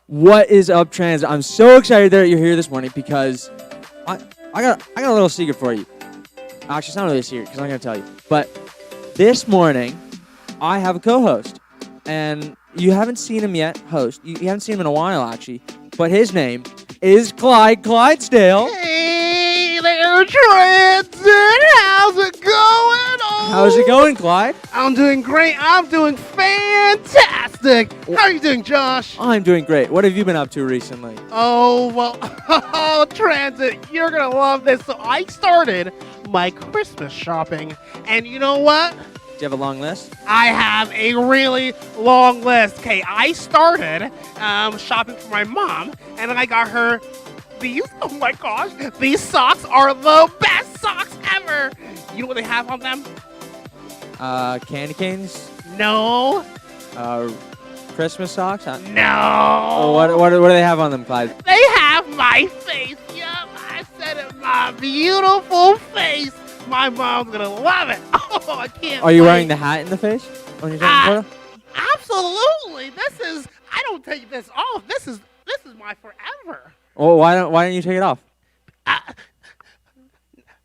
What is up, trans? I'm so excited that you're here this morning because I got a little secret for you. Actually, it's not really a secret because I'm going to tell you. But this morning, I have a co-host. And you haven't seen him yet, host. You haven't seen him in a while, actually. But his name is Clyde Clydesdale. Hey there, Transit! How's it going? How's it going, Clyde? I'm doing great. I'm doing fantastic. How are you doing, Josh? I'm doing great. What have you been up to recently? Oh, well, Transit, you're going to love this. So I started my Christmas shopping. And you know what? Do you have a long list? I have a really long list. Okay, I started shopping for my mom, and I got her these. Oh my gosh, these socks are the best socks ever. You know what they have on them? Candy canes? No. Christmas socks? No. Oh, what do they have on them, Clyde? They have my face. Yup, I said it, my beautiful face. My mom's gonna love it. Oh, I can't. Are you wearing the hat in the face when you're taking the photo? Absolutely. I don't take this off. This is my forever. Well, why don't you take it off?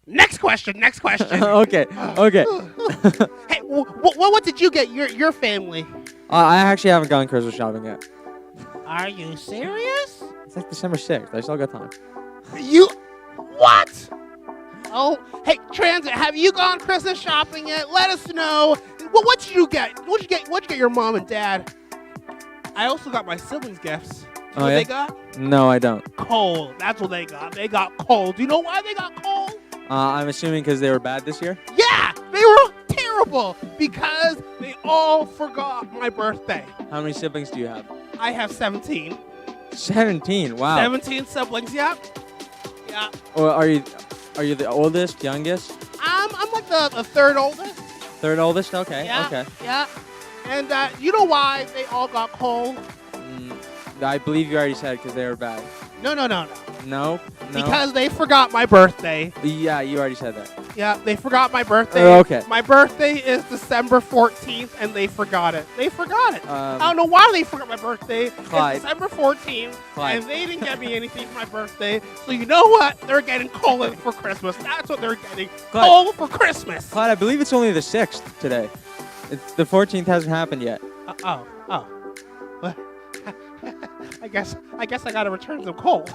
Next question. Okay. Hey, what did you get your family? I actually haven't gone Christmas shopping yet. Are you serious? It's like December 6th. I still got time. What? Oh, hey, Transit, have you gone Christmas shopping yet? Let us know. What did you get? What'd you get your mom and dad? I also got my siblings gifts. Do you know what they got? No, I don't. Coal. That's what they got. They got coal. Do you know why they got coal? I'm assuming because they were bad this year? Yeah, they were terrible because they all forgot my birthday. How many siblings do you have? I have 17. 17, wow. 17 siblings, yeah. Well, are you the oldest, youngest? I'm like the third oldest. Third oldest? Okay, Yeah, okay. yeah. And you know why they all got coal? I believe you already said because they were bad. No. No? Because they forgot my birthday. Yeah, you already said that. Yeah, they forgot my birthday. Okay. My birthday is December 14th, and they forgot it. I don't know why they forgot my birthday. Clyde. It's December 14th, Clyde. and they didn't get me anything for my birthday. So you know what? They're getting coal for Christmas. That's what they're getting. Clyde. Coal for Christmas. Clyde, I believe it's only the 6th today. The 14th hasn't happened yet. Oh. Well, I guess I gotta return some coal.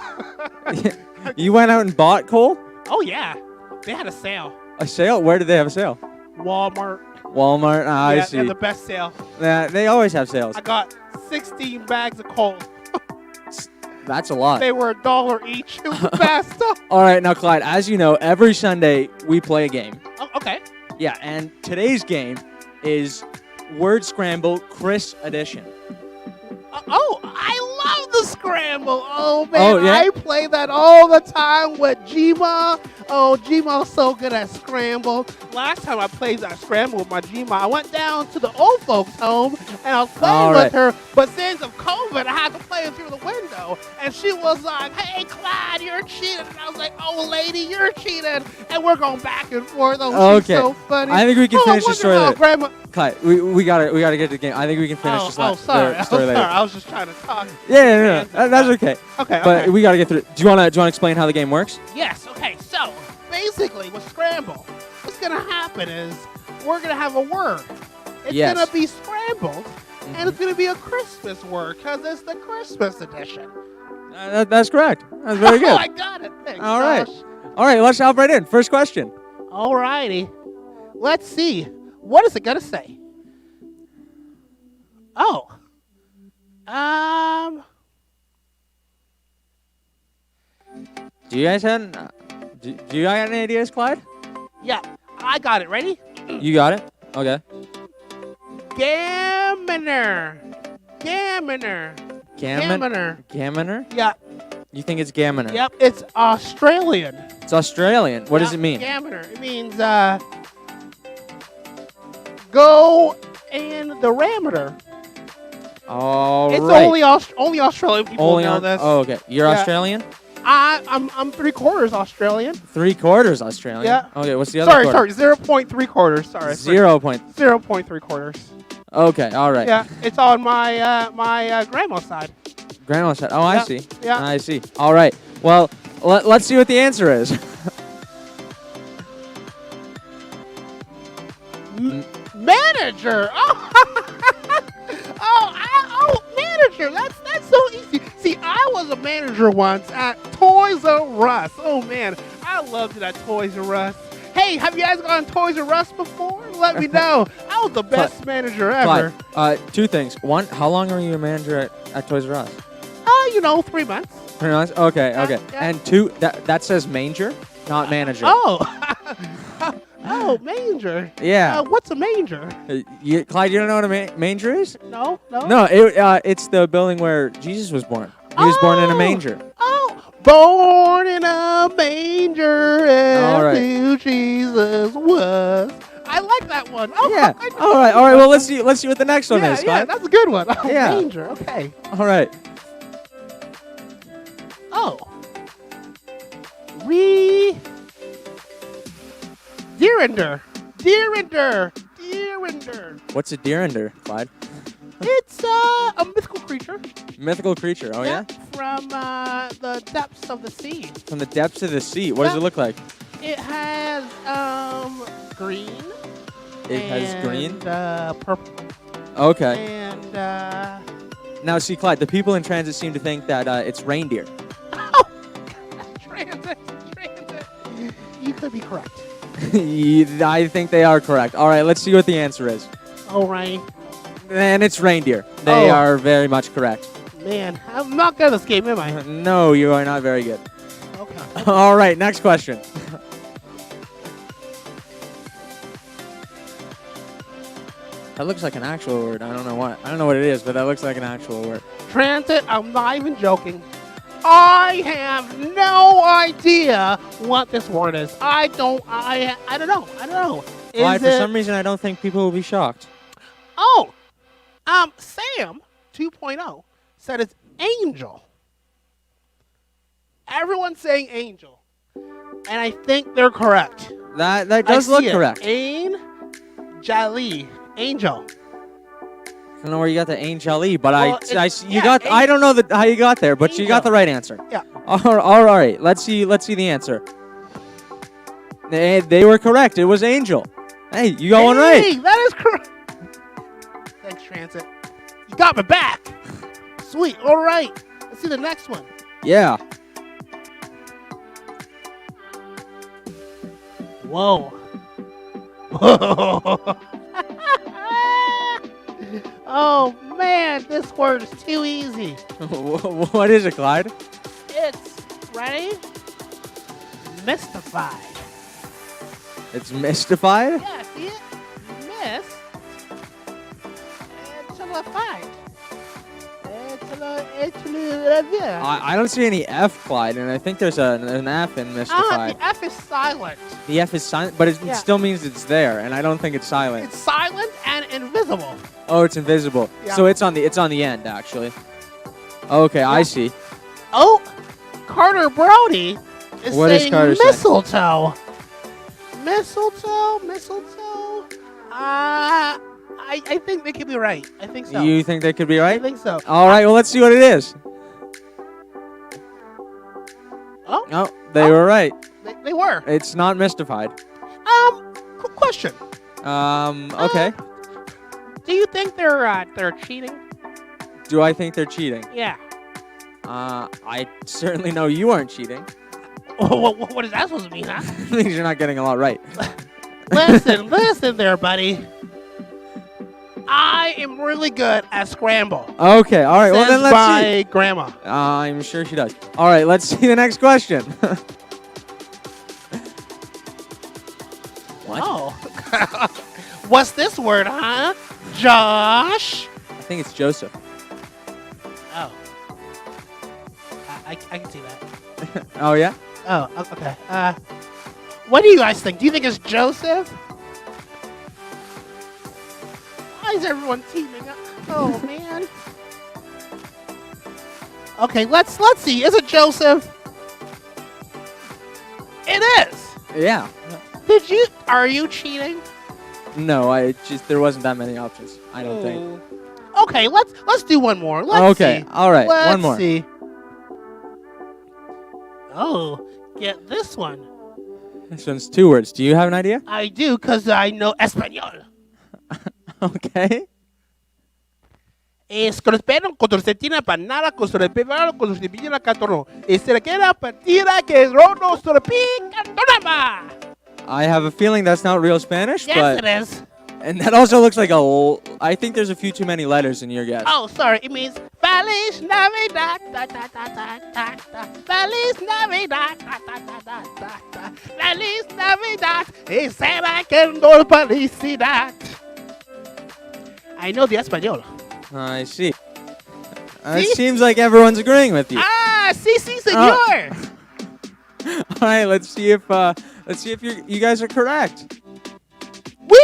You went out and bought coal? Oh yeah, they had a sale. A sale? Where did they have a sale? Walmart. Walmart. I see. They had the best sale. Yeah, they always have sales. I got 16 bags of coal. That's a lot. They were $1 each. It was the best. All right, now, Clyde, as you know, every Sunday we play a game. Oh, okay. Yeah, and today's game is Word Scramble Chris Edition. Oh, I love the scramble. Oh, man. Oh, yeah? I play that all the time with Gma. Oh, Gma's so good at scramble. Last time I played that scramble with my Gma, I went down to the old folks' home and I was playing with her. But since of COVID, I had to play it through the window. And she was like, hey, Clyde, you're cheating. And I was like, oh, lady, you're cheating. And we're going back and forth. Oh, she's so funny. I think we can finish the story there. Grandma. Clyde, we gotta get to the game. I think we can finish this sorry. story later. I was just trying to talk. Yeah, no, that's okay. Okay. But we gotta get through it. Do you wanna explain how the game works? Yes. Okay. So basically, with Scramble, what's gonna happen is we're gonna have a word. It's gonna be scrambled, and it's gonna be a Christmas word because it's the Christmas edition. That's correct. That's very good. Oh, I got it. Thanks, All right. Josh. All right. Let's hop right in. First question. All righty. Let's see. What is it gonna say? Oh. Do you guys have? Do you got any ideas, Clyde? Yeah, I got it. Ready? You got it. Okay. Gamminer. Gamminer? Yeah. You think it's gamminer? Yep. It's Australian. It's Australian. What does it mean? Gamminer. It means go in the rameter. All it's right. only Australian people know this. Oh, okay. You're Australian? I'm 3/4 Australian. 3/4 Australian. Yeah. Okay. What's the other? Sorry. 0.75. Sorry. 0.75. Okay. All right. Yeah. It's on my my grandma's side. Grandma's side. Oh, I see. Yeah. I see. All right. Well, let's see what the answer is. Manager. Oh, manager. That's so easy. See, I was a manager once at Toys R Us. Oh man, I loved it at Toys R Us. Hey, have you guys gone to Toys R Us before? Let me know. I was the best manager ever. Two things. One, how long were you a manager at Toys R Us? 3 months. 3 months? Okay. Yeah. And two, that says manger, not manager. Oh, manger. Yeah. What's a manger? Clyde, you don't know what a manger is? No. No, it's the building where Jesus was born. He was born in a manger. Oh, born in a manger, and Jesus was. I like that one. Oh, yeah. All right. Well, let's see what the next one is. Yeah, that's a good one. Oh, yeah. Manger. Okay. All right. Oh. Deerinder. What's a deerinder, Clyde? It's a mythical creature. Mythical creature. Oh yeah. From the depths of the sea. From the depths of the sea. What does it look like? It has green. Has green. Purple. Okay. And now see, Clyde, the people in transit seem to think that it's reindeer. Oh, transit. You could be correct. I think they are correct. All right, let's see what the answer is. All right. And it's reindeer. They are very much correct. Man, I'm not good at this game, am I? No, you are not very good. Okay. All right, next question. That looks like an actual word. I don't know what it is, but that looks like an actual word. Transit, I'm not even joking. I have no idea what this word is. I don't know. Why? For some reason, I don't think people will be shocked. Oh, Sam 2.0 said it's angel. Everyone's saying angel, and I think they're correct. That does look correct. Angel. I don't know where you got the angel, but well, I don't know how you got there, but angel. you got the right answer. Yeah. All right. Let's see the answer. They were correct. It was angel. Hey, you got one right. Hey, that is correct. Thanks, Transit. You got me back. Sweet. All right. Let's see the next one. Yeah. Whoa. Oh man, this word is too easy. What is it, Clyde? It's ready. Mystified. It's mystified? Yeah, see it? Mist. Mystified. I don't see any F, Clyde, and I think there's an F in mystified. The F is silent. The F is silent, but it Yeah. still means it's there, and I don't think it's silent. It's silent and invisible. Oh, it's invisible. Yeah. So it's on the end, actually. Okay, I see. Oh, Carter Brody is What is saying Carter saying? mistletoe. Mistletoe. I think they could be right. I think so. You think they could be I right? think so. All right, well, let's see what it is. Oh, Oh, they were right. they were. It's not mystified. Quick question. Okay. Do you think they're cheating? Do I think they're cheating? Yeah. I certainly know you aren't cheating. What is that supposed to mean, huh? Means you're not getting a lot right. listen there, buddy. I am really good at scramble. Okay, all right. Well, then Says let's by see. Grandma. I'm sure she does. All right, let's see the next question. What? Oh. What's this word, huh? Josh? I think it's Joseph. Oh. I can see that. Oh, yeah? Oh, okay. What do you guys think? Do you think it's Joseph? Why is everyone teaming up? Oh, man. Okay, let's see. Is it Joseph? It is. Yeah. Are you cheating? No, there wasn't that many options. I don't think. Okay, let's do one more. Let's Okay, see. all right, one more. Let's see. Oh, get this one. This one's 2 words. Do you have an idea? I do, because I know Espanol. Okay. Escorpeno con torcetina panada con sorpevano con sorpevina catorno. Esterquera partida que rono sorpicantonama. I have a feeling that's not real Spanish, Yes, but it is. and that also looks like I think there's a few too many letters in your guess. Oh, sorry. It means Feliz Navidad. Da, da, da, da, da, da. Feliz Navidad. Da, da, da, da, da, da. Feliz Navidad. Y será que no felicidad. I know the Espanol. I see. It seems like everyone's agreeing with you. Ah, sí, señor. All right, let's see if you guys are correct. Wee!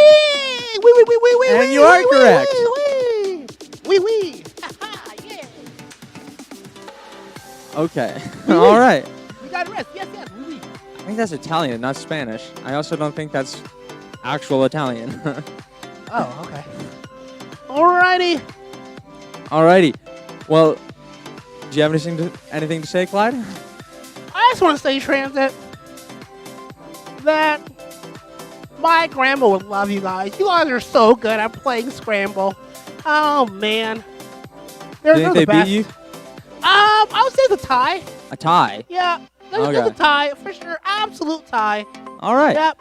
And you are correct. Wee! Yeah. Okay. All right. We got a rest. Yes. Wee. I think that's Italian, not Spanish. I also don't think that's actual Italian. Oh, okay. Alrighty. Alrighty. Well, do you have anything to say, Clyde? I just want to say, Transit, that my grandma would love you guys. You guys are so good at playing Scramble. Oh, man. Do you They're think the they best. beat you? I would say it's a tie. A tie. Yeah, there's a tie for sure. Absolute tie. All right. Yep.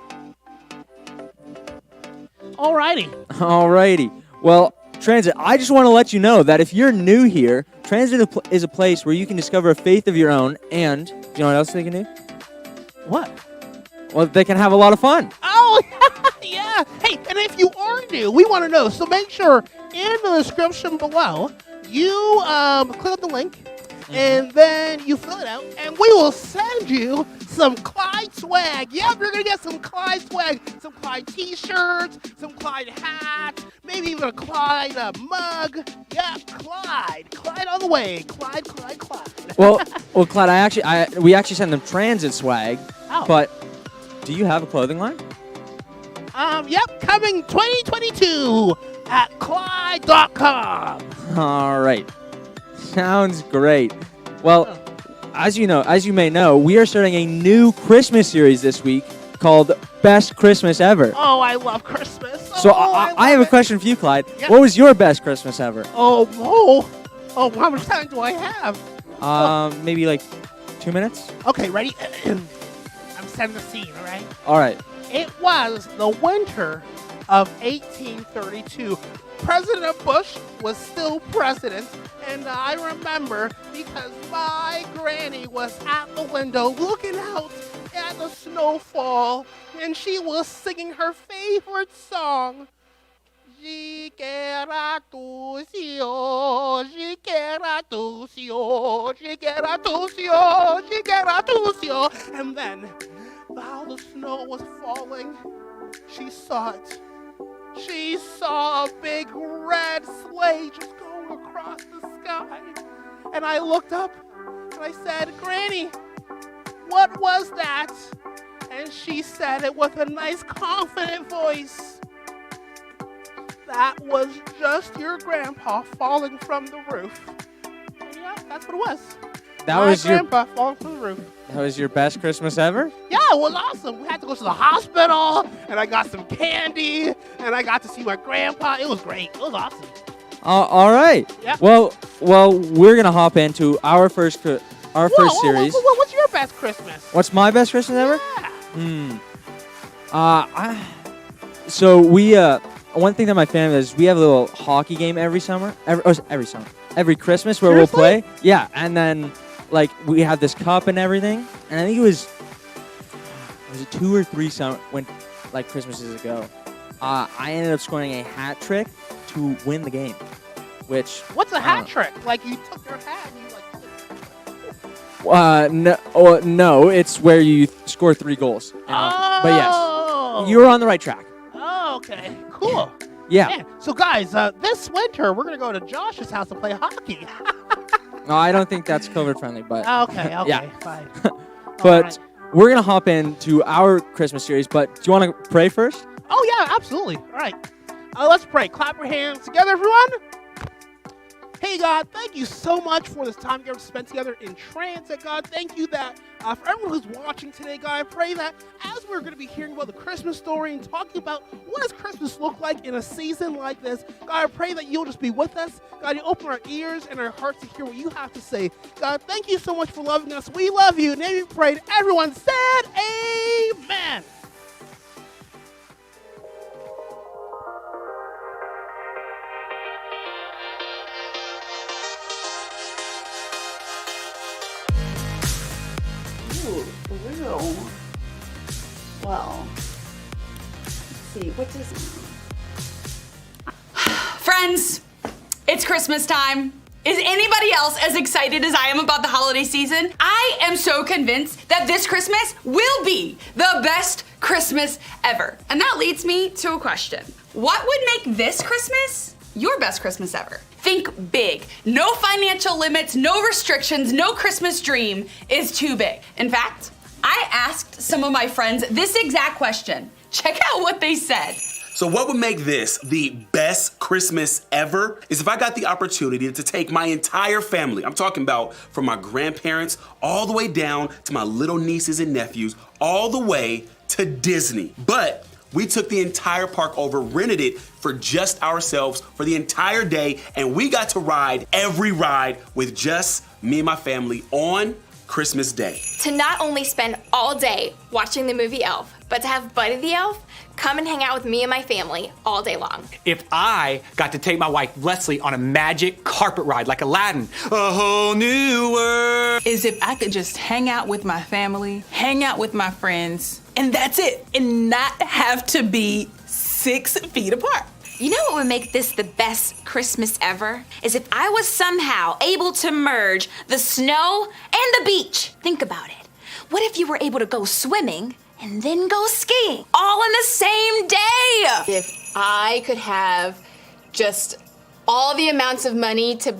Alrighty. Alrighty. Well, Transit, I just want to let you know that if you're new here, Transit is a place where you can discover a faith of your own, and do you know what else they can do? What? Well, they can have a lot of fun. Oh, yeah. Hey, and if you are new, we want to know. So make sure in the description below, you click on the link, and then you fill it out, and we will send you some Clyde swag. Yep, you're going to get some Clyde swag. Some Clyde t-shirts, some Clyde hats, maybe even a Clyde mug. Yeah, Clyde. Clyde on the way. Clyde. Well, Clyde, we actually send them Transit swag, Oh. but do you have a clothing line? Yep, coming 2022 at Clyde.com. All right. Sounds great. Well, as you may know, we are starting a new Christmas series this week called Best Christmas Ever. Oh, I love Christmas. So I have a question for you, Clyde. Yeah. What was your best Christmas ever? Oh, how much time do I have? Maybe like 2 minutes? Okay, ready? I'm setting the scene, all right? All right. It was the winter of 1832. President Bush was still president. And I remember because my granny was at the window looking out at the snowfall, and she was singing her favorite song. And then, while the snow was falling, she saw it. She saw a big red sleigh just going across the sky. And I looked up and I said, Granny, what was that? And she said it with a nice confident voice. That was just your grandpa falling from the roof. And yeah, that's what it was. That was your grandpa falling from the roof. That was your best Christmas ever? Yeah, it was awesome. We had to go to the hospital, and I got some candy, and I got to see my grandpa. It was great. It was awesome. All right. Yeah. Well, we're gonna hop into our first series. What's your best Christmas? What's my best Christmas ever? Yeah. So we one thing that my family does is we have a little hockey game every summer. Every Christmas where Seriously? we'll play. Yeah, and then like we have this cup and everything. And I think it was 2 or 3 Christmases ago. I ended up scoring a hat trick to win the game. What's a hat trick? Like you took your hat and you No, it's where you score 3 goals. But yes, you were on the right track. Oh, okay, cool. Yeah. Man. So guys, this winter we're gonna go to Josh's house to play hockey. No, I don't think that's COVID friendly, but Okay, yeah. fine. But we're gonna hop into our Christmas series. But do you want to pray first? Oh yeah, absolutely. All right, let's pray. Clap your hands together, everyone. Hey, God, thank you so much for this time you ever spent together in transit, God. Thank you that for everyone who's watching today, God, I pray that as we're going to be hearing about the Christmas story and talking about what does Christmas look like in a season like this, God, I pray that you'll just be with us. God, you open our ears and our hearts to hear what you have to say. God, thank you so much for loving us. We love you. In the name we prayed. Everyone said amen. Blue. Well, let's see, what does... Friends, it's Christmas time. Is anybody else as excited as I am about the holiday season? I am so convinced that this Christmas will be the best Christmas ever. And that leads me to a question. What would make this Christmas your best Christmas ever? Think big. No financial limits, no restrictions, no Christmas dream is too big. In fact, I asked some of my friends this exact question. Check out what they said. So what would make this the best Christmas ever is if I got the opportunity to take my entire family, I'm talking about from my grandparents all the way down to my little nieces and nephews, all the way to Disney. But we took the entire park over, rented it for just ourselves for the entire day, and we got to ride every ride with just me and my family on Christmas Day. To not only spend all day watching the movie Elf, but to have Buddy the Elf come and hang out with me and my family all day long. If I got to take my wife Leslie on a magic carpet ride like Aladdin, a whole new world. Is if I could just hang out with my family, hang out with my friends, and that's it, and not have to be 6 feet apart. You know what would make this the best Christmas ever? Is if I was somehow able to merge the snow and the beach. Think about it. What if you were able to go swimming and then go skiing all in the same day? If I could have just all the amounts of money to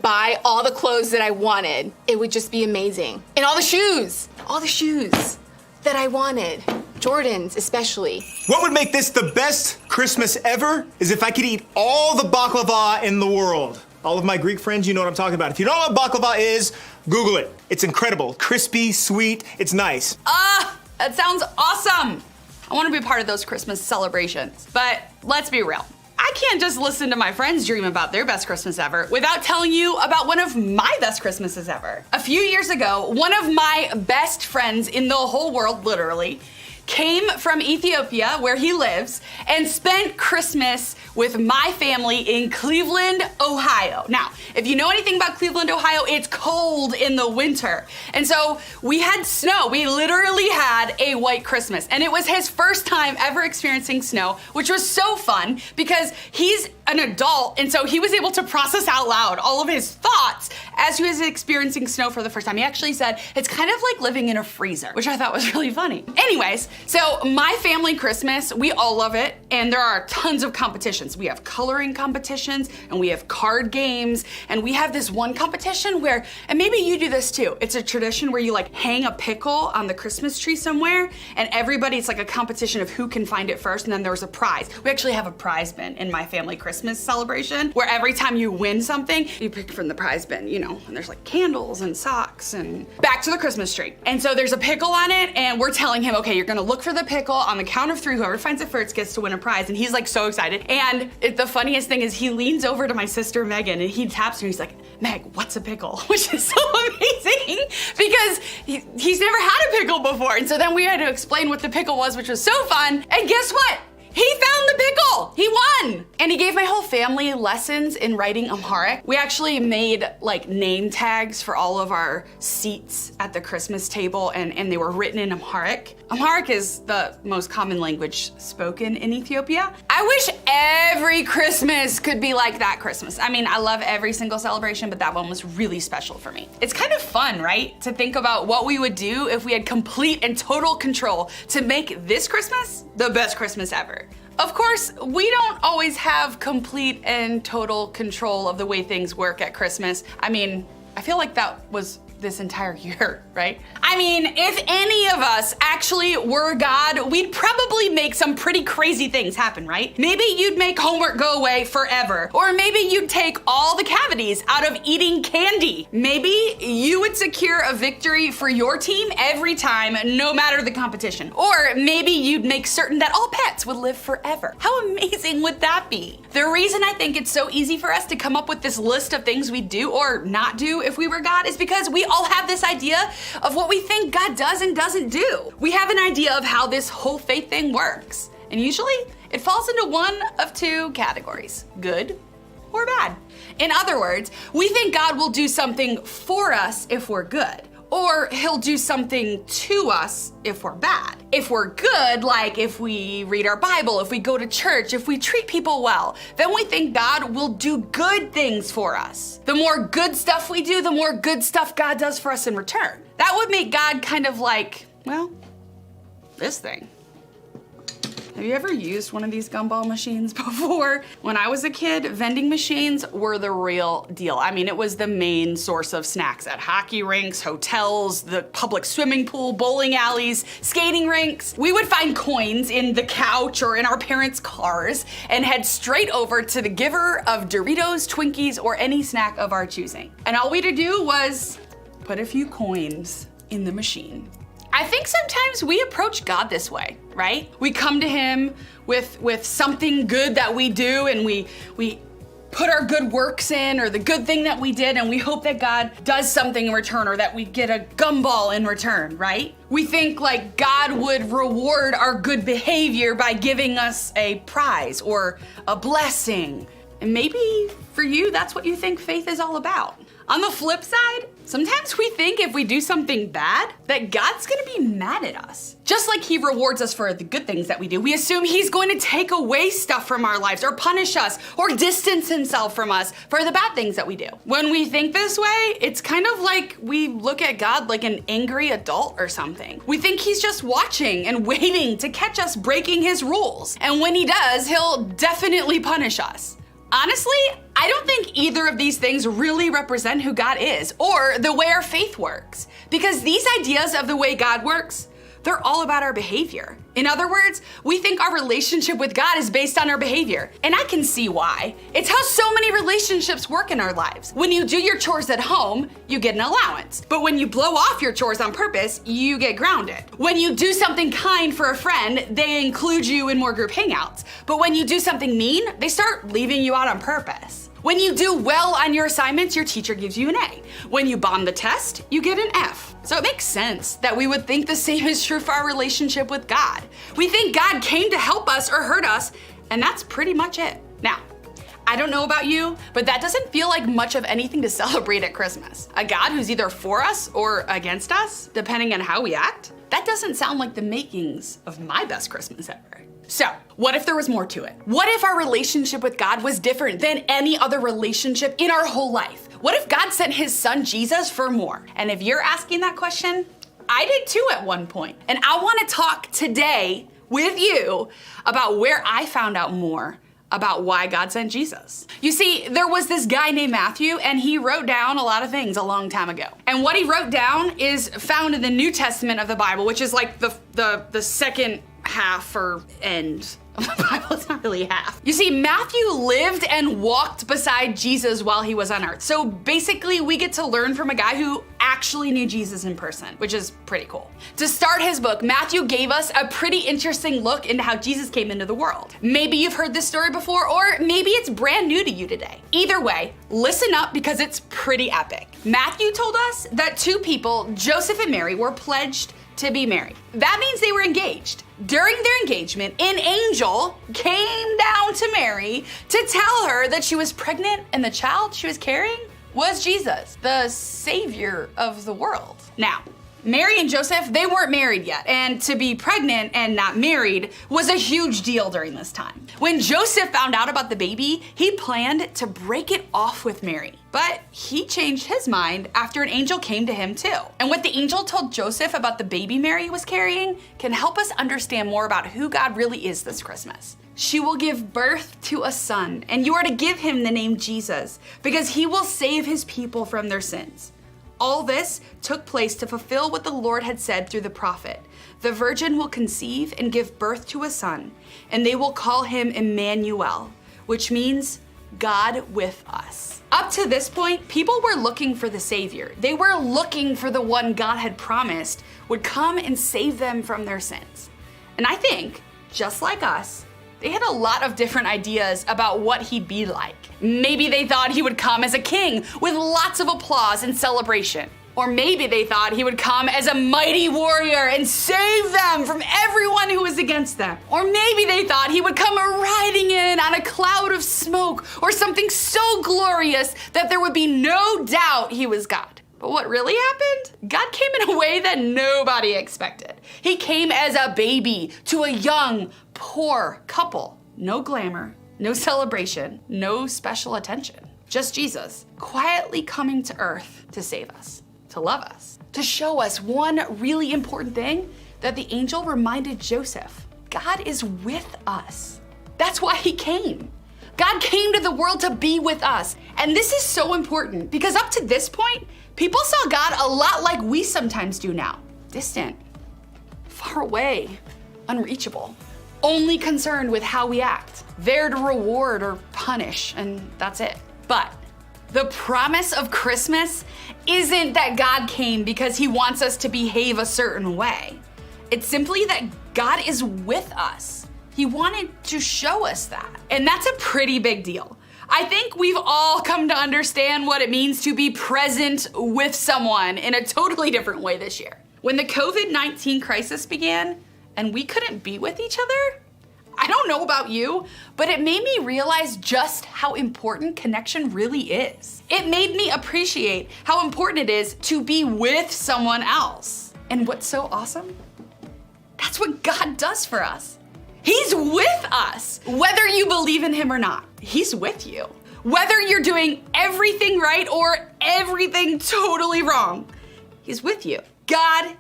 buy all the clothes that I wanted, it would just be amazing. And all the shoes that I wanted. Jordans, especially. What would make this the best Christmas ever is if I could eat all the baklava in the world. All of my Greek friends, you know what I'm talking about. If you don't know what baklava is, Google it. It's incredible. Crispy, sweet, it's nice. That sounds awesome. I want to be part of those Christmas celebrations. But let's be real. I can't just listen to my friends dream about their best Christmas ever without telling you about one of my best Christmases ever. A few years ago, one of my best friends in the whole world, literally, came from Ethiopia, where he lives, and spent Christmas with my family in Cleveland, Ohio. Now, if you know anything about Cleveland, Ohio, it's cold in the winter. And so we had snow. We literally had a white Christmas. And it was his first time ever experiencing snow, which was so fun because he's an adult, and so he was able to process out loud all of his thoughts as he was experiencing snow for the first time. He actually said, it's kind of like living in a freezer, which I thought was really funny. Anyways, so my family Christmas, we all love it, and there are tons of competitions. We have coloring competitions, and we have card games, and we have this one competition where, and maybe you do this too, it's a tradition where you like hang a pickle on the Christmas tree somewhere, and everybody, it's like a competition of who can find it first, and then there's a prize. We actually have a prize bin in my family Christmas celebration where every time you win something, you pick from the prize bin, you know, and there's like candles and socks and back to the Christmas tree. And so there's a pickle on it, and we're telling him, okay, you're gonna look for the pickle on the count of 3, whoever finds it first gets to win a prize. And he's like so excited. And the funniest thing is he leans over to my sister Megan and he taps her and he's like, Meg, what's a pickle? Which is so amazing because he's never had a pickle before. And so then we had to explain what the pickle was, which was so fun. And guess what? He found the pickle! He won! And he gave my whole family lessons in writing Amharic. We actually made like name tags for all of our seats at the Christmas table, and they were written in Amharic. Amharic is the most common language spoken in Ethiopia. I wish every Christmas could be like that Christmas. I mean, I love every single celebration, but that one was really special for me. It's kind of fun, right? To think about what we would do if we had complete and total control to make this Christmas the best Christmas ever. Of course, we don't always have complete and total control of the way things work at Christmas. I mean, I feel like that was this entire year, right? I mean, if any of us actually were God, we'd probably make some pretty crazy things happen, right? Maybe you'd make homework go away forever. Or maybe you'd take all the cavities out of eating candy. Maybe you would secure a victory for your team every time, no matter the competition. Or maybe you'd make certain that all pets would live forever. How amazing would that be? The reason I think it's so easy for us to come up with this list of things we'd do or not do if we were God is because we all have this idea of what we think God does and doesn't do. We have an idea of how this whole faith thing works. And usually it falls into one of 2 categories, good or bad. In other words, we think God will do something for us if we're good, or he'll do something to us if we're bad. If we're good, like if we read our Bible, if we go to church, if we treat people well, then we think God will do good things for us. The more good stuff we do, the more good stuff God does for us in return. That would make God kind of like, well, this thing. Have you ever used one of these gumball machines before? When I was a kid, vending machines were the real deal. I mean, it was the main source of snacks at hockey rinks, hotels, the public swimming pool, bowling alleys, skating rinks. We would find coins in the couch or in our parents' cars and head straight over to the giver of Doritos, Twinkies, or any snack of our choosing. And all we had to do was put a few coins in the machine. I think sometimes we approach God this way, right? We come to him with something good that we do, and we put our good works in, or the good thing that we did, and we hope that God does something in return, or that we get a gumball in return, right? We think like God would reward our good behavior by giving us a prize or a blessing. And maybe for you, that's what you think faith is all about. On the flip side, sometimes we think if we do something bad, that God's gonna be mad at us. Just like he rewards us for the good things that we do, we assume he's going to take away stuff from our lives, or punish us, or distance himself from us for the bad things that we do. When we think this way, it's kind of like we look at God like an angry adult or something. We think he's just watching and waiting to catch us breaking his rules. And when he does, he'll definitely punish us. Honestly, I don't think either of these things really represent who God is or the way our faith works, because these ideas of the way God works, they're all about our behavior. In other words, we think our relationship with God is based on our behavior, and I can see why. It's how so many relationships work in our lives. When you do your chores at home, you get an allowance. But when you blow off your chores on purpose, you get grounded. When you do something kind for a friend, they include you in more group hangouts. But when you do something mean, they start leaving you out on purpose. When you do well on your assignments, your teacher gives you an A. When you bomb the test, you get an F. So it makes sense that we would think the same is true for our relationship with God. We think God came to help us or hurt us, and that's pretty much it. Now, I don't know about you, but that doesn't feel like much of anything to celebrate at Christmas. A God who's either for us or against us, depending on how we act. That doesn't sound like the makings of my best Christmas ever. So, what if there was more to it? What if our relationship with God was different than any other relationship in our whole life? What if God sent his son Jesus for more? And if you're asking that question, I did too at one point. And I wanna talk today with you about where I found out more about why God sent Jesus. You see, there was this guy named Matthew, and he wrote down a lot of things a long time ago. And what he wrote down is found in the New Testament of the Bible, which is like the second half or end of the Bible. It's not really half. You see, Matthew lived and walked beside Jesus while he was on earth. So basically, we get to learn from a guy who actually knew Jesus in person, which is pretty cool. To start his book, Matthew gave us a pretty interesting look into how Jesus came into the world. Maybe you've heard this story before, or maybe it's brand new to you today. Either way, listen up because it's pretty epic. Matthew told us that two people, Joseph and Mary, were pledged to be married. That means they were engaged. During their engagement, an angel came down to Mary to tell her that she was pregnant and the child she was carrying was Jesus, the savior of the world. Now, Mary and Joseph, they weren't married yet, and to be pregnant and not married was a huge deal during this time. When Joseph found out about the baby, he planned to break it off with Mary. But he changed his mind after an angel came to him too. And what the angel told Joseph about the baby Mary was carrying can help us understand more about who God really is this Christmas. She will give birth to a son, and you are to give him the name Jesus, because he will save his people from their sins. All this took place to fulfill what the Lord had said through the prophet. The virgin will conceive and give birth to a son, and they will call him Emmanuel, which means God with us. Up to this point, people were looking for the Savior. They were looking for the one God had promised would come and save them from their sins. And I think, just like us, they had a lot of different ideas about what he'd be like. Maybe they thought he would come as a king with lots of applause and celebration. Or maybe they thought he would come as a mighty warrior and save them from everyone who was against them. Or maybe they thought he would come riding in on a cloud of smoke or something so glorious that there would be no doubt he was God. But what really happened? God came in a way that nobody expected. He came as a baby to a young, poor couple. No glamour, no celebration, no special attention. Just Jesus, quietly coming to earth to save us, to love us, to show us one really important thing that the angel reminded Joseph. God is with us. That's why he came. God came to the world to be with us. And this is so important because up to this point, people saw God a lot like we sometimes do now. Distant, far away, unreachable, only concerned with how we act, there to reward or punish, and that's it. But the promise of Christmas isn't that God came because he wants us to behave a certain way. It's simply that God is with us. He wanted to show us that. And that's a pretty big deal. I think we've all come to understand what it means to be present with someone in a totally different way this year. When the COVID-19 crisis began and we couldn't be with each other, I don't know about you, but it made me realize just how important connection really is. It made me appreciate how important it is to be with someone else. And what's so awesome? That's what God does for us. He's with us. Whether you believe in him or not, he's with you. Whether you're doing everything right or everything totally wrong, he's with you. God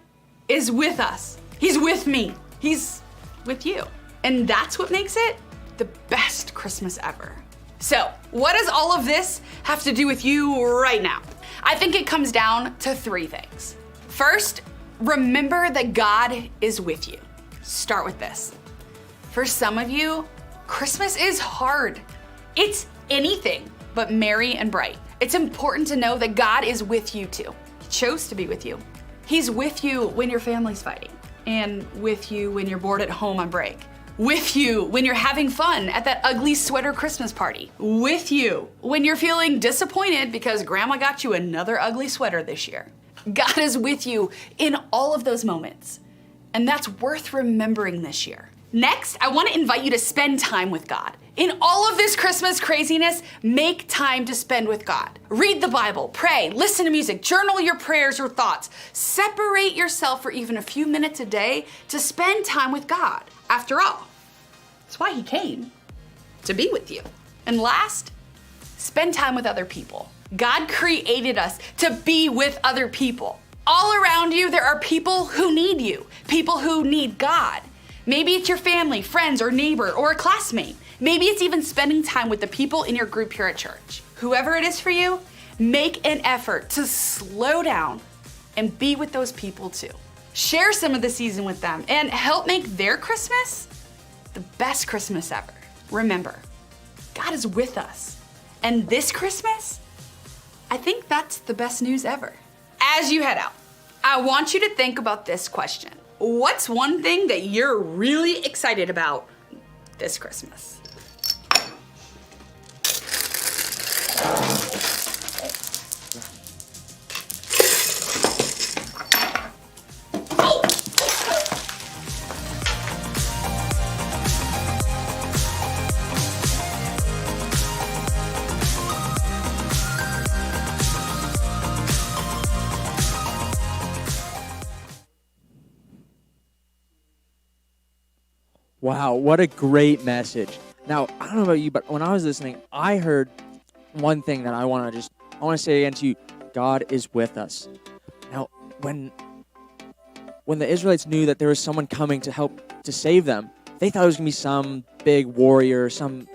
is with us. He's with me. He's with you. And that's what makes it the best Christmas ever. So, what does all of this have to do with you right now? I think it comes down to three things. First, remember that God is with you. Start with this. For some of you, Christmas is hard. It's anything but merry and bright. It's important to know that God is with you too. He chose to be with you. He's with you when your family's fighting and with you when you're bored at home on break. With you when you're having fun at that ugly sweater Christmas party. With you when you're feeling disappointed because grandma got you another ugly sweater this year. God is with you in all of those moments. And that's worth remembering this year. Next, I want to invite you to spend time with God. In all of this Christmas craziness, make time to spend with God. Read the Bible, pray, listen to music, journal your prayers or thoughts. Separate yourself for even a few minutes a day to spend time with God. After all, that's why he came, to be with you. And last, spend time with other people. God created us to be with other people. All around you, there are people who need you, people who need God. Maybe it's your family, friends, or neighbor, or a classmate. Maybe it's even spending time with the people in your group here at church. Whoever it is for you, make an effort to slow down and be with those people too. Share some of the season with them and help make their Christmas the best Christmas ever. Remember, God is with us. And this Christmas, I think that's the best news ever. As you head out, I want you to think about this question. What's one thing that you're really excited about this Christmas? Wow, what a great message. Now, I don't know about you, but when I was listening, I heard one thing that I want to say again to you. God is with us. Now, when the Israelites knew that there was someone coming to help to save them, they thought it was going to be some big warrior, some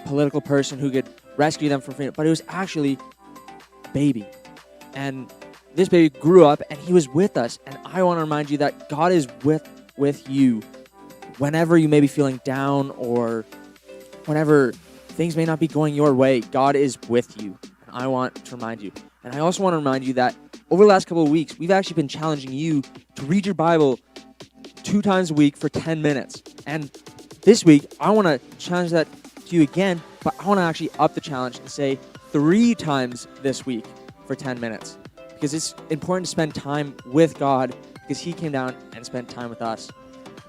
political person who could rescue them from freedom, but it was actually a baby. And this baby grew up and he was with us. And I want to remind you that God is with you whenever you may be feeling down or whenever things may not be going your way. God is with you. And I want to remind you. And I also want to remind you that over the last couple of weeks, we've actually been challenging you to read your Bible 2 times a week for 10 minutes. And this week, I want to challenge that to you again, but I want to actually up the challenge and say 3 times this week for 10 minutes. Because it's important to spend time with God because he came down and spent time with us.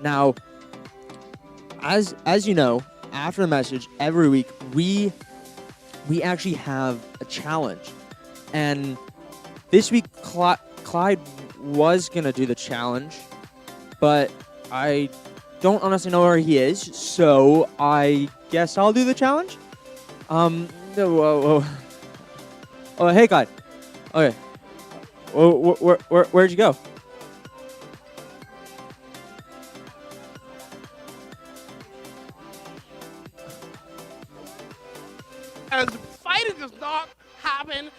Now, as you know, after the message, every week, we actually have a challenge. And this week, Clyde was going to do the challenge, but I don't honestly know where he is, so I guess I'll do the challenge. Oh, hey, Clyde. Okay. Where'd you go? As fighting does not happen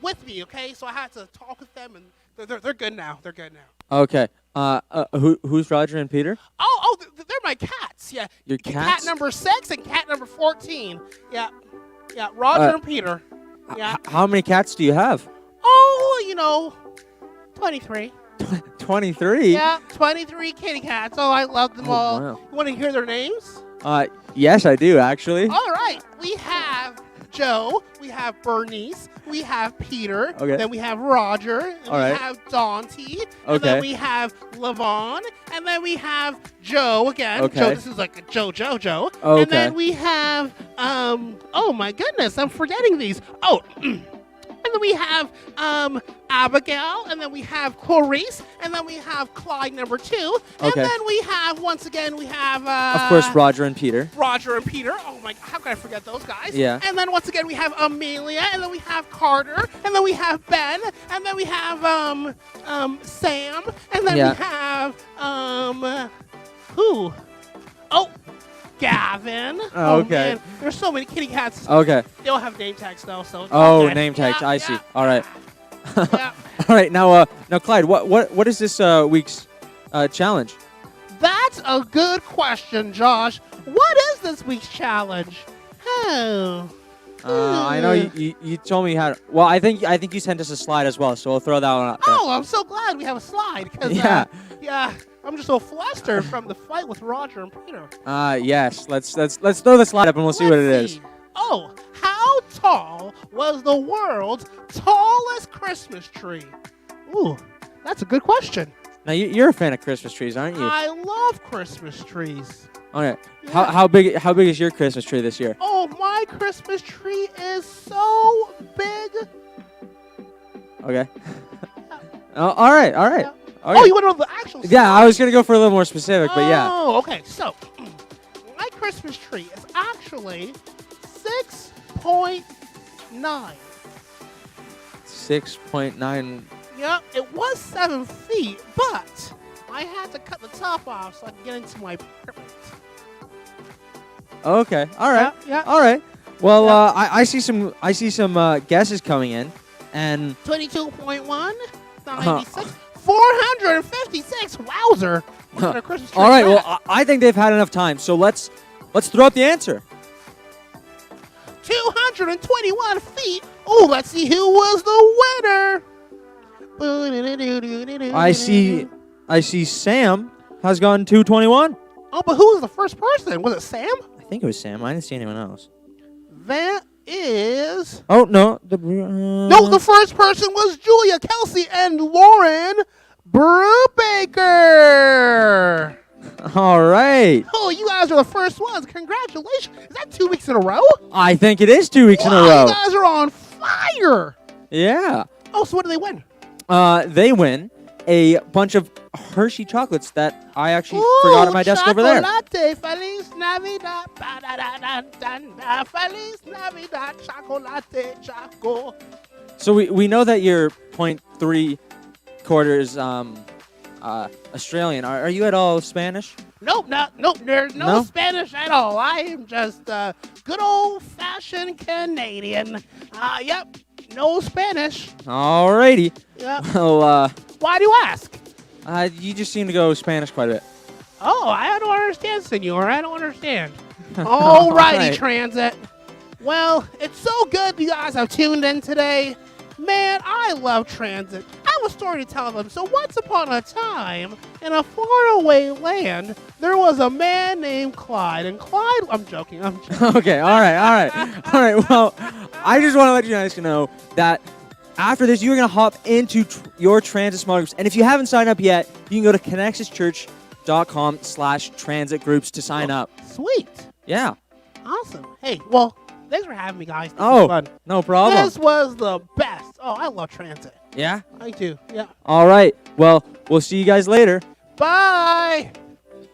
with me, okay? So I had to talk with them, and they're good now. They're good now. Okay. Who's Roger and Peter? Oh, they're my cats. Yeah. Your cats? Cat number 6 and cat number 14. Yeah. Roger and Peter. Yeah. How many cats do you have? Oh, 23. 23? Yeah, 23 kitty cats. Oh, I love them all. Wow. You want to hear their names? Yes, I do, actually. All right. We have Joe. We have Bernice. We have Peter. Okay. Then we have Roger. And All we right. have Dante. And Okay. then we have Levon. And then we have Joe again. Okay. Joe, this is like a Joe. Okay. And then we have, oh my goodness, I'm forgetting these. Oh, and then we have Abigail, and then we have Clarice, and then we have Clyde number 2, and Okay. then we have, once again, we have... Of course, Roger and Peter. Roger and Peter. Oh my, how can I forget those guys? Yeah. And then once again we have Amelia, and then we have Carter, and then we have Ben, and then we have Sam, and then Yeah. we have who? Oh, Gavin. Oh, okay. Man. There's so many kitty cats. Okay. They don't have name tags though, so it's Oh, okay. name tags. Yeah, I see. yeah, All right. yeah. All right. Now, Clyde, what is this week's challenge? That's a good question, Josh. What is this week's challenge? Oh. I know you told me how to. Well, I think you sent us a slide as well, so we'll throw that one up there. Oh, I'm so glad we have a slide. 'Cause, Yeah. yeah. I'm just so flustered from the fight with Roger and Peter. Yes. Let's throw the slide up and we'll see what it Let's is. see. Oh, how tall was the world's tallest Christmas tree? Ooh, that's a good question. Now you're a fan of Christmas trees, aren't you? I love Christmas trees. Okay. Yeah. How big is your Christmas tree this year? Oh, my Christmas tree is so big. Okay. Oh, all right. Yeah. Okay. Oh, you want to know the actual size? Yeah, I was gonna go for a little more specific, but yeah. Oh, okay. So, my Christmas tree is actually 6.9. 6.9. Yep, it was 7 feet, but I had to cut the top off so I could get into my apartment. Okay. All right. Yeah. All right. Well, Yeah. I see some guesses coming in, and 22.1, 96, 456. Wowzer! What kind of Christmas tree all right. is Well, that? I think they've had enough time, so let's throw out the answer. 221 feet. Oh, let's see who was the winner. I see Sam has gotten 221. Oh, but who was the first person? Was it Sam? I think it was Sam. I didn't see anyone else. That is. Oh no. No, the first person was Julia Kelsey and Lauren Brubaker. All right. Oh, you guys are the first ones. Congratulations. Is that 2 weeks in a row? I think it is 2 weeks in a Wow, row. you guys are on fire. Yeah. Oh, so what do they win? They win a bunch of Hershey chocolates that I actually forgot at my desk over there. Chocolate, Feliz Navidad, ba-da-da-da-da-da, Feliz Navidad, chocolate, choco. So we know that you're 0.3 quarters Australian. Are you at all Spanish? Nope, there's no No? Spanish at all. I am just good old-fashioned Canadian. Yep, no Spanish. Alrighty. Yep. Well, Why do you ask? you just seem to go Spanish quite a bit. Oh, I don't understand, senor. I don't understand. Alrighty, Alright. Transit. Well, it's so good you guys have tuned in today. Man, I love Transit. I have a story to tell them. So once upon a time, in a faraway land, there was a man named Clyde. And Clyde, I'm joking. Okay, all right. Well, I just want to let you guys know that after this, you're going to hop into your transit small groups. And if you haven't signed up yet, you can go to connexuschurch.com/transit groups to sign up. Sweet. Yeah. Awesome. Hey, well, thanks for having me, guys. This was fun. No problem. This was the best. Oh, I love Transit. Yeah? I do. Yeah. All right. Well, we'll see you guys later. Bye.